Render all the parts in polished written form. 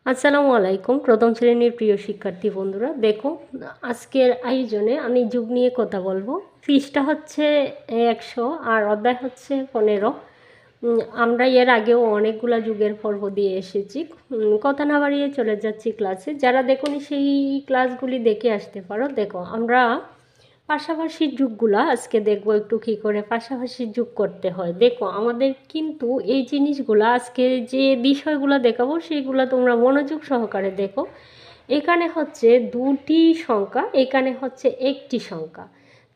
আসসালামু আলাইকুম প্রথম শ্রেণীর প্রিয় শিক্ষার্থী বন্ধুরা, দেখো আজকের আয়োজনে আমি যুগ নিয়ে কথা বলবো। পৃষ্ঠা হচ্ছে 100 আর অধ্যায় হচ্ছে 15। আমরা এর আগেও অনেকগুলা যুগের পর্ব দিয়ে এসেছি। কথা না বাড়িয়ে চলে যাচ্ছি ক্লাসে। যারা দেখোনি সেই ক্লাসগুলি দেখে আসতে পারো। দেখো আমরা পাশাপাশি যুগগুলা আজকে দেখবো একটু কী করে পাশাপাশি যুগ করতে হয়। দেখো আমাদের কিন্তু এই জিনিসগুলা আজকে যে বিষয়গুলো দেখাবো সেইগুলো তোমরা মনোযোগ সহকারে দেখো। এখানে হচ্ছে দুটি সংখ্যা, এখানে হচ্ছে একটি সংখ্যা।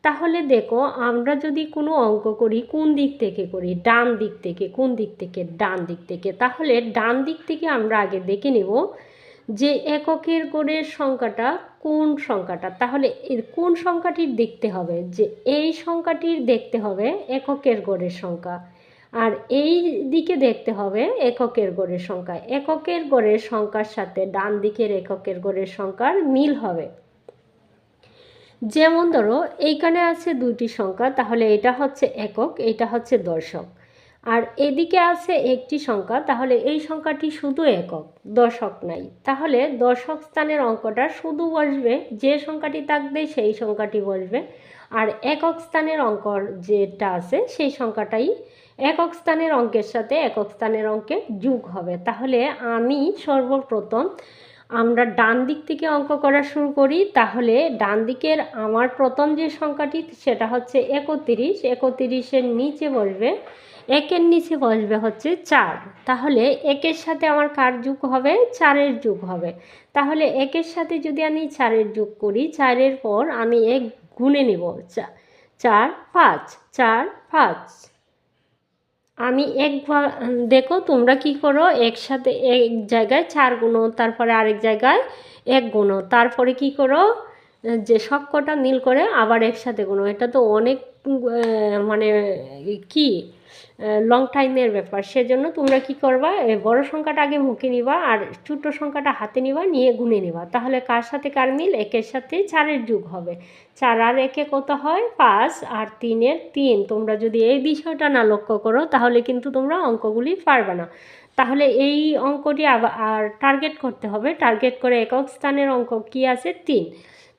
তাহলে দেখো আমরা যদি কোনো অঙ্ক করি কোন দিক থেকে করি? ডান দিক থেকে। কোন দিক থেকে? ডান দিক থেকে। তাহলে ডান দিক থেকে আমরা আগে দেখে নেব যে এককের গড়ের সংখ্যাটা কোন সংখ্যাটা। তাহলে কোন সংখ্যাটির দেখতে হবে? যে এই সংখ্যাটির দেখতে হবে এককের গড়ের সংখ্যা, আর এই দিকে দেখতে হবে এককের গড়ের সংখ্যা। এককের গড়ের সংখ্যার সাথে ডান দিকের এককের গড়ের সংখ্যার মিল হবে। যেমন ধরো এইখানে আছে দুটি সংখ্যা, তাহলে এটা হচ্ছে একক, এটা হচ্ছে দশক। আর এদিকে আছে একটি সংখ্যা, তাহলে এই সংখ্যাটি শুধু একক, দশক নাই। তাহলে দশক স্থানের অঙ্কটা শুধু বসবে, যে সংখ্যাটি থাকবে সেই সংখ্যাটি বসবে। আর একক স্থানের অঙ্ক যেটা আছে সেই সংখ্যাটাই একক স্থানের অঙ্কের সাথে একক স্থানের অঙ্কে যোগ হবে। তাহলে আমি সর্বপ্রথম আমরা ডান দিক থেকে অঙ্ক করা শুরু করি। তাহলে ডান দিকের আমার প্রথম যে সংখ্যাটি সেটা হচ্ছে 31। 31-এর নিচে বসবে, একের নিচে বসবে হচ্ছে 4। তাহলে একের সাথে আমার কার যোগ হবে? 4-এর যোগ হবে। তাহলে একের সাথে যদি আমি 4-এর যোগ করি, 4-এর পর আমি 1 গুণে নেব, 4 5 4 5। আমি দেখো তোমরা কি করো, একসাথে এক জায়গায় 4 গুণো, তারপরে আরেক জায়গায় 1 গুণো, তারপরে কি করো যে সব কটা মিল করে আবার একসাথে গুণো। এটা তো অনেক মানে কি লং টাইমের ব্যাপার। সেজন্য তোমরা কি করবা, বড় সংখ্যাটা আগে মুখে নিবা আর ছোট সংখ্যাটা হাতে নিবা, নিয়ে গুণে নিবা। তাহলে কার সাথে কার মিল? একের সাথে 4-এর যোগ হবে। 4 আর 1-এ কত হয়? 5, আর 3-এর 3। তোমরা যদি এই বিষয়টা না লক্ষ্য করো তাহলে কিন্তু তোমরা অঙ্কগুলি পারবে না। তাহলে এই অঙ্কটি আর টার্গেট করতে হবে। টার্গেট করে একক স্থানের অঙ্ক কি আছে? 3।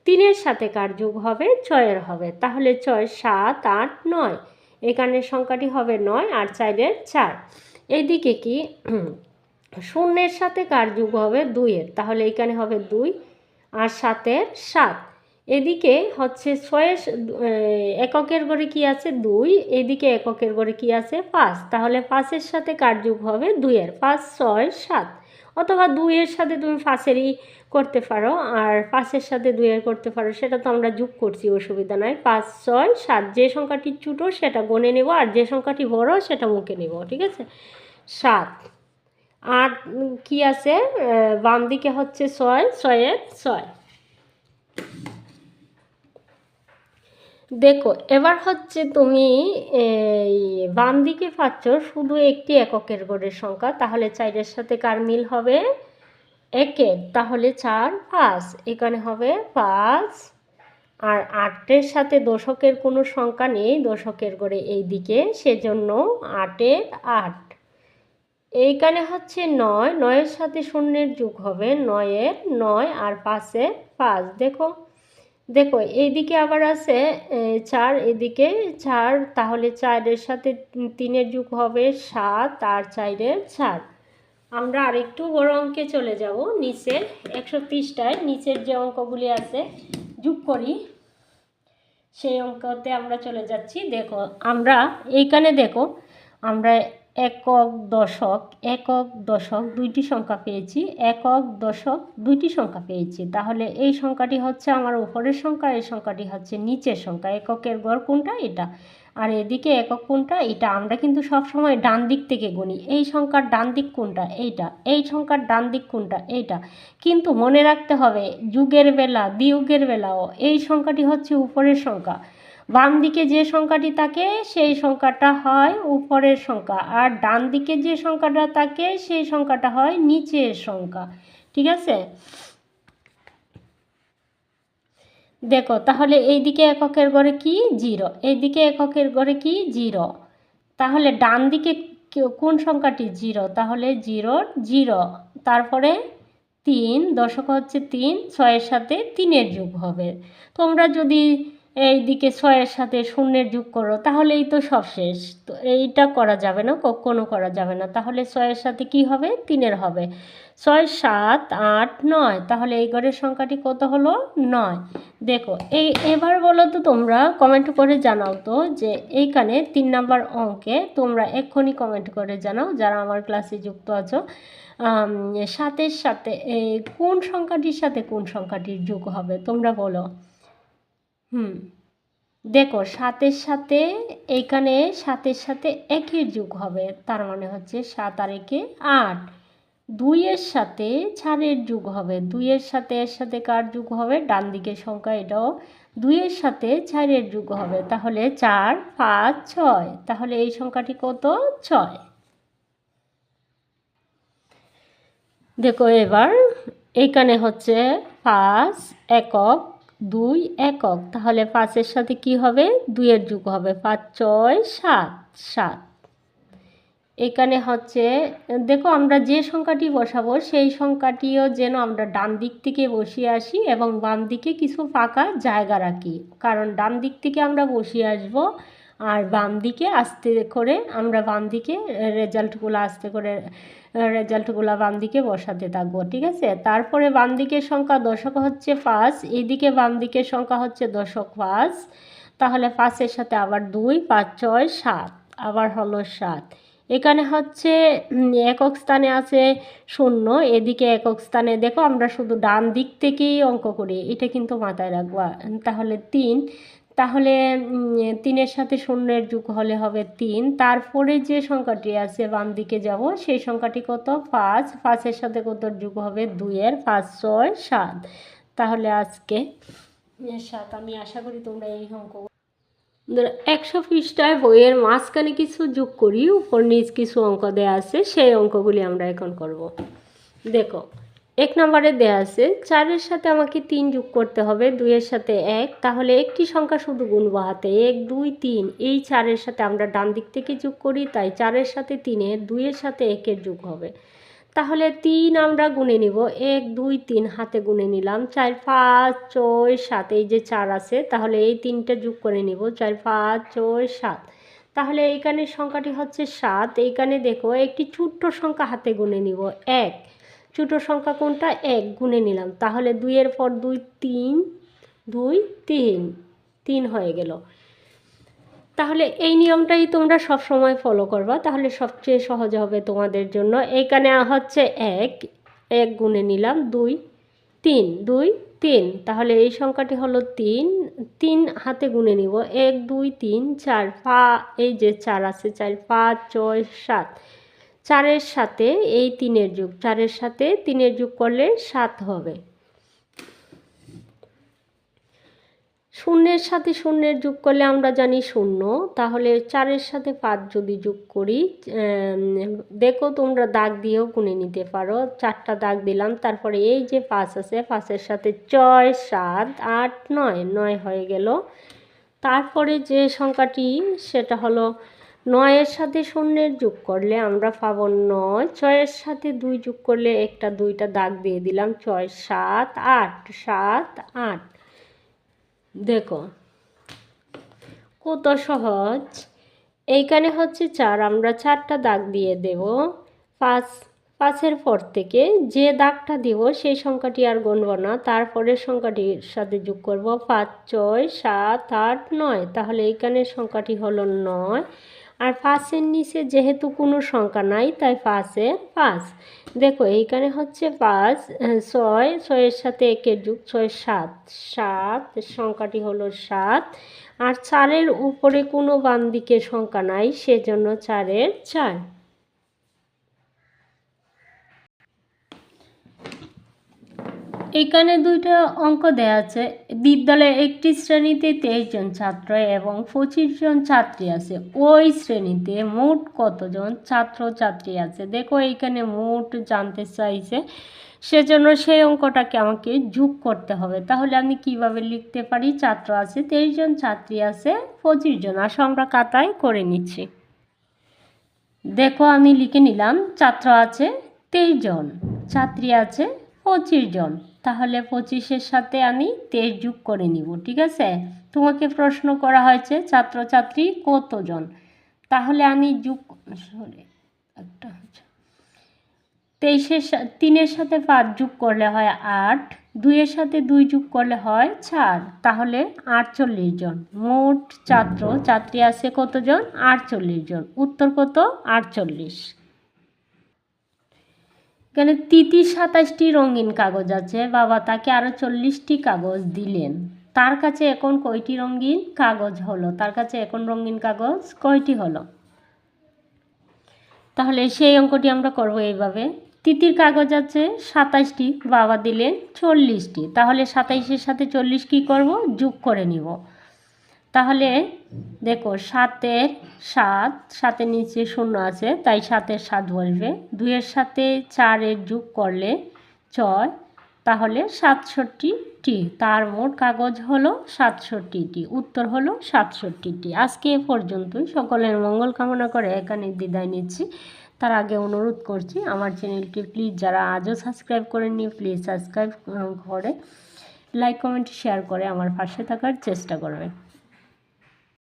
3-এর সাথে কার যোগ হবে? 6-এর হবে। তাহলে 6 7 8 9, এখানের সংখ্যাটি হবে 9 আর 4-এর 4। এইদিকে কি শূন্যের সাথে কার যোগ হবে? 2-এর। তাহলে এখানে হবে 2 আর 7-এর 7। এদিকে হচ্ছে 6-এর এককের গড়ে কি আছে? 2। এদিকে এককের গড়ে কি আছে? 5। তাহলে 5-এর সাথে কার যোগ হবে? 2-এর। 5 6 7, অথবা 2-এর সাথে তুমি 5-এরই করতে পারো, আর 5-এর সাথে 2-এর করতে পারো, সেটা তো আমরা যোগ করছি, অসুবিধা নয়। 5 6 7, যে সংখ্যাটি ছোটো সেটা গণে নেব আর যে সংখ্যাটি বড় সেটা মুখে নেব, ঠিক আছে? 7 আর কি আছে বাম দিকে হচ্ছে 6, 6-এর 6। দেখো এবার হচ্ছে তুমি এই বাম দিকে পাচ্ছ শুধু একটি এককের গড়ের সংখ্যা। তাহলে 4-এর সাথে কার মিল হবে? 1-এর। তাহলে 4 5, এখানে হবে 5। আর 8-এর সাথে দশকের কোনো সংখ্যা নেই দশকের গড়ে এই দিকে, সেজন্য 8-এর 8। এইখানে হচ্ছে 9, 9-এর সাথে শূন্যের যোগ হবে, 9-এর 9 আর 5-এর 5। দেখো দেখো এইদিকে আবার আছে 4, এদিকে 4। তাহলে 4-এর সাথে 3-এর যোগ হবে 7 আর 4-এর 4। আমরা আরেকটু বড় অঙ্কে চলে যাব। নিচের 130টায় নিচের যে অঙ্কগুলি আছে যোগ করি সেই অঙ্কতে আমরা চলে যাচ্ছি। দেখো আমরা এইখানে দেখো আমরা একক দশক দুইটি সংখ্যা পেয়েছি। একক দশক দুইটি সংখ্যা পেয়েছি। তাহলে এই সংখ্যাটি হচ্ছে আমার উপরের সংখ্যা, এই সংখ্যাটি হচ্ছে নিচের সংখ্যা। এককের গড় কোনটা? এটা। আর এদিকে একক কোনটা? এটা। আমরা কিন্তু সবসময় ডান দিক থেকে গুনি। এই সংখ্যার ডান দিক কোনটা? এইটা। এই সংখ্যার ডান দিক কোনটা? এইটা। কিন্তু মনে রাখতে হবে যোগের বেলা বিয়োগের বেলাও এই সংখ্যাটি হচ্ছে উপরের সংখ্যা। বাম দিকে যে সংখ্যাটি থাকে সেই সংখ্যাটা হয় উপরের সংখ্যা, আর ডান দিকে যে সংখ্যাটা থাকে সেই সংখ্যাটা হয় নিচের সংখ্যা, ঠিক আছে? দেখো তাহলে এইদিকে এককের গড়ে কি? 0। এইদিকে এককের গড়ে কি? 0। তাহলে ডান দিকে কোন সংখ্যাটি? 0। তাহলে 0 0, তারপরে 3, দশক হচ্ছে 3, 6-এর সাথে 3-এর যোগ হবে। তোমরা যদি এই দিকে 6-এর সাথে শূন্যের যোগ করো তাহলেই তো সব শেষ। তো এইটা করা যাবে না, কখনো করা যাবে না। তাহলে 6-এর সাথে কি হবে? 3-এর হবে। 6, 7, 8, 9, তাহলে এই ঘরের সংখ্যাটি কত হলো? 9। দেখো এবার বলো তো তোমরা কমেন্ট করে জানাও তো যে এইখানে 3 নাম্বার অঙ্কে তোমরা এক্ষুনি কমেন্ট করে জানাও যারা আমার ক্লাসে যুক্ত আছো, 7-এর সাথে কোন সংখ্যাটির সাথে কোন সংখ্যাটির যোগ হবে তোমরা বলো। দেখো 7-এর সাথে এইখানে 7-এর সাথে 1-এর যোগ হবে, তার মানে হচ্ছে 7 আর 1 8। 2-এর সাথে 4-এর যোগ হবে, 2-এর সাথে এর সাথে কার যোগ হবে? ডান দিকের সংখ্যা এটাও। 2-এর সাথে 4-এর যোগ হবে, তাহলে 4, 5, 6, তাহলে এই সংখ্যাটি কত? 6। দেখো এবার এইখানে হচ্ছে 5 একক, 2 একক, তাহলে 5-এর সাথে কি হবে? 2-এর যোগ হবে, 5, 6, 7, 7। এখানে হচ্ছে দেখো আমরা যে সংখ্যাটি বসাবো সেই সংখ্যাটিও যেন আমরা ডান দিক থেকে বসিয়ে আসি এবং বাম দিকে কিছু ফাঁকা জায়গা রাখি, কারণ ডান দিক থেকে আমরা বসিয়ে আসব আর বাম দিকে আস্তে করে আমরা বাম দিকে রেজাল্টগুলো বাম দিকে বসাতে থাকবো, ঠিক আছে? তারপরে বাম দিকের সংখ্যা দশক হচ্ছে 5, এইদিকে বাম দিকের সংখ্যা হচ্ছে দশক 5, তাহলে 5-এর সাথে আবার 2, 5, 6, 7, আবার হলো 7। এখানে হচ্ছে একক স্থানে আছে 0, এদিকে একক স্থানে দেখো আমরা শুধু ডান দিক থেকেই অঙ্ক করি, এটা কিন্তু মাথায় রাখবা। তাহলে 3, তাহলে 3-এর সাথে 0-এর যোগ হলে হবে 3। তারপরে যে সংখ্যাটি আছে বাম দিকে যাব সেই সংখ্যাটি কত? 5, 5-এর সাথে কত যোগ হবে? 2-এর, 5, 6, 7, তাহলে আজকে 7। আমি আশা করি তোমরা এই অঙ্ক 100 পৃষ্ঠায় বইয়ের মাঝখানে কিছু যোগ করি, উপর নিচ কিছু অঙ্ক দেওয়া আছে, সেই অঙ্কগুলি আমরা এখন করব। দেখো 1 নম্বরে দেওয়া আছে 4-এর সাথে আমাকে 3 যোগ করতে হবে, 2-এর সাথে 1, তাহলে একটি সংখ্যা শুধু গুনবো হাতে, 1, 2, 3। এই 4-এর সাথে আমরা ডান দিক থেকে যোগ করি, তাই 4-এর সাথে 3-এর, 2-এর সাথে 1-এর যোগ হবে। তাহলে 3 আমরা গুনে নিব, 1, 2, 3 হাতে গুনে নিলাম, 4, 5, 6, 7, এই যে 4 আছে তাহলে এই 3টা যোগ করে নিব, 4, 5, 6, 7, তাহলে এইখানে সংখ্যাটি হচ্ছে 7। এইখানে দেখো একটি ছোট্ট সংখ্যা হাতে গুনে নিব, 1, ছোট সংখ্যা কোনটা? 1 গুনে নিলাম, তাহলে 2-এর পর 2, 3, 2, 3, 3 হয়ে গেল। তাহলে এই নিয়মটাই তোমরা সব সময় ফলো করবা, তাহলে সবচেয়ে সহজ হবে তোমাদের জন্য। এইখানে হচ্ছে 1 গুনে নিলাম, 2, 3, 2, 3, তাহলে এই সংখ্যাটি হলো 3, 3 হাতে গুনে নিব, 1, 2, 3, 4, এই যে 4 আছে, 4, 5, 6, 7, 4-এর সাথে এই 3-এর যোগ, 4-এর সাথে 3-এর যোগ করলে 7 হবে। 0-এর সাথে 0-এর যোগ করলে আমরা জানি 0, তাহলে 4-এর সাথে 5 যদি যোগ করি, দেখো তোমরা দাগ দিয়েও গুনে নিতে পারো, 4টা দাগ দিলাম, তারপরে এই যে 5 আছে, 5-এর সাথে 6, 7, 8, 9, 9 হয়ে গেল। তারপরে যে সংখ্যাটি সেটা হলো 9-এর সাথে 0-এর যোগ করলে আমরা পাবো 9, 6-এর সাথে 2 যোগ করলে একটা 2টা দাগ দিয়ে দিলাম, 6, 7, 8, 7, 8। দেখো কত সহজ। এইখানে হচ্ছে 4, আমরা 4টা দাগ দিয়ে দেব, 5-এর পর থেকে যে দাগটা দেব সেই সংখ্যাটি আর গুনব না, তারপরের সংখ্যাটির সাথে যোগ করব, 5, 6, 7, 8, 9, তাহলে এইখানে সংখ্যাটি হলো 9। আর 5-এর নিচে যেহেতু কোনো সংখ্যা নাই তাই 5-এর 5। দেখো এইখানে হচ্ছে 5, 6, 6-এর সাথে 1-এর যোগ, 6, 7, 7, সংখ্যাটি হলো 7। আর 4-এর উপরে কোনো বাম দিকে সংখ্যা নাই, সেজন্য 4-এর 4। এখানে 2টা অঙ্ক দেওয়া আছে। বিদ্যালয়ে একটি শ্রেণীতে 23 জন ছাত্র এবং 25 জন ছাত্রী আছে, ওই শ্রেণীতে মোট কতজন ছাত্র ছাত্রী আছে? দেখো এইখানে মোট জানতে চাইছে, সেজন্য সেই অঙ্কটাকে আমাকে যোগ করতে হবে। তাহলে আমি কিভাবে লিখতে পারি? ছাত্র আছে 23 জন, ছাত্রী আছে 25 জন। আসো আমরা খাতায় করে নিচ্ছি। দেখো আমি লিখে নিলাম, ছাত্র আছে 23 জন, ছাত্রী আছে 25 জন। তাহলে 25-এর সাথে আমি 23 যোগ করে নিব, ঠিক আছে। তোমাকে প্রশ্ন করা হয়েছে ছাত্রছাত্রী কতজন, তাহলে আমি একটা 3-এর সাথে 5 যোগ করলে হয় 8, 2-এর সাথে 2 যোগ করলে হয় 4, তাহলে 48 জন। মোট ছাত্রছাত্রী আছে কতজন? 48 জন। উত্তর কত? 48। এখানে তিতির 27টি রঙিন কাগজ আছে, বাবা তাকে আরও 40টি কাগজ দিলেন, তার কাছে এখন কয়টি রঙিন কাগজ হলো? তার কাছে এখন রঙিন কাগজ কয়টি হলো? তাহলে সেই অঙ্কটি আমরা করব এইভাবে। তিতির কাগজ আছে 27টি, বাবা দিলেন 40টি, তাহলে 27-এর সাথে 40 কী করব? যোগ করে নিব। তাহলে দেখো 7-এর 7, 7-এর নিচে 0 আছে তাই 7-এর 7 বলবে। 2-এর সাথে 4-এর যোগ করলে 6, তাহলে 67টি। তার মোট কাগজ হলো 67টি। উত্তর হলো 67টি। আজকে এ পর্যন্তই। সকলের মঙ্গল কামনা করে এখানে বিদায় নিচ্ছি। তার আগে অনুরোধ করছি আমার চ্যানেলটি প্লিজ যারা আজও সাবস্ক্রাইব করেননি প্লিজ সাবস্ক্রাইব করে লাইক কমেন্ট শেয়ার করে আমার পাশে থাকার চেষ্টা করবেন।